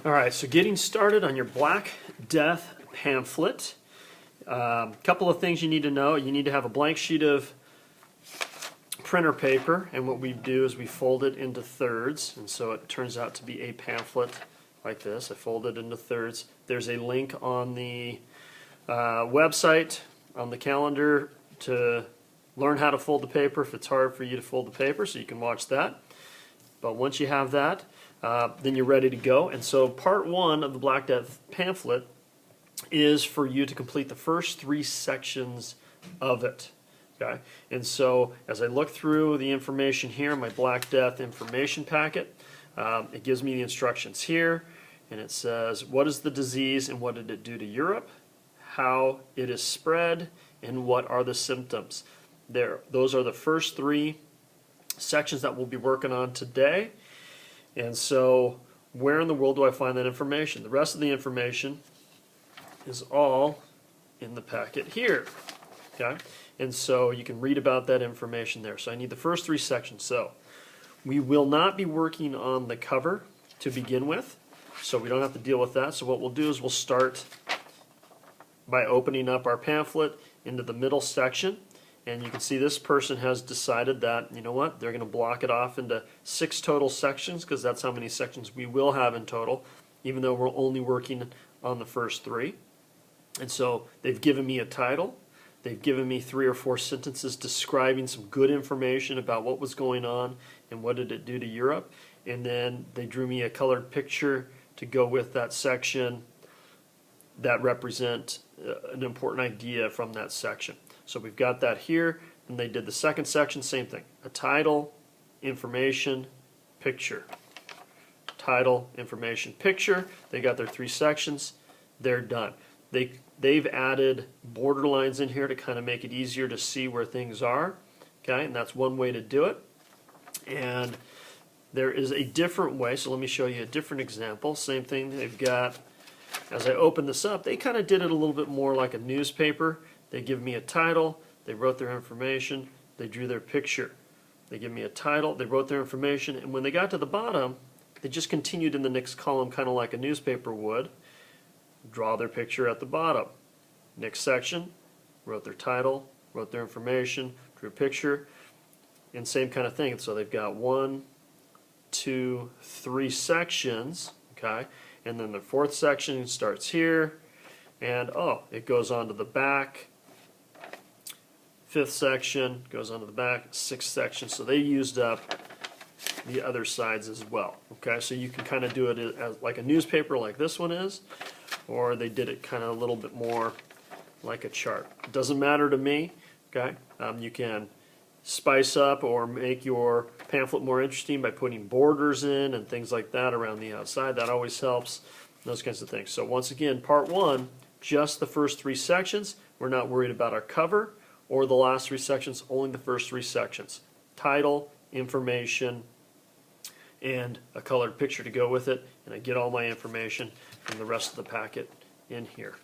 Alright, so getting started on your Black Death Pamphlet. Couple of things you need to know. You need to have a blank sheet of printer paper, and what we do is we fold it into thirds, and so it turns out to be a pamphlet like this. I fold it into thirds. There's a link on the website, on the calendar, to learn how to fold the paper if it's hard for you to fold the paper, so you can watch that. But once you have that, then you're ready to go. And so part one of the Black Death Pamphlet is for you to complete the first 3 sections of it. Okay? And so as I look through the information here, my Black Death information packet, it gives me the instructions here, and it says what is the disease and what did it do to Europe, how it is spread, and what are the symptoms. Those are the first 3 sections that we'll be working on today. And so where in the world do I find that information? The rest of the information is all in the packet here. Okay? And so you can read about that information there. So I need the first 3 sections. So we will not be working on the cover to begin with, so we don't have to deal with that. So what we'll do is we'll start by opening up our pamphlet into the middle section. And you can see this person has decided that, you know what, they're going to block it off into 6 total sections, because that's how many sections we will have in total, even though we're only working on the first 3. And so they've given me a title. They've given me 3 or 4 sentences describing some good information about what was going on and what did it do to Europe. And then they drew me a colored picture to go with that section that represent an important idea from that section. So we've got that here, and they did the second section, same thing. A title, information, picture. Title, information, picture. They got their 3 sections. They're done. They've added borderlines in here to kind of make it easier to see where things are. Okay, and that's one way to do it. And there is a different way, so let me show you a different example. Same thing they've got. As I open this up, they kind of did it a little bit more like a newspaper. They give me a title, they wrote their information, they drew their picture. They give me a title, they wrote their information, and when they got to the bottom, they just continued in the next column kind of like a newspaper would. Draw their picture at the bottom. Next section, wrote their title, wrote their information, drew a picture, and same kind of thing. So they've got 1, 2, 3 sections, okay? And then the 4th section starts here, and it goes on to the back. 5th section goes onto the back, 6th section. So they used up the other sides as well. Okay, so you can kind of do it as like a newspaper like this one is, or they did it kind of a little bit more like a chart. It doesn't matter to me. Okay, you can spice up or make your pamphlet more interesting by putting borders in and things like that around the outside. That always helps. Those kinds of things. So once again, part 1, just the first 3 sections. We're not worried about our cover or the last 3 sections, only the first 3 sections. Title, information, and a colored picture to go with it, and I get all my information from the rest of the packet in here.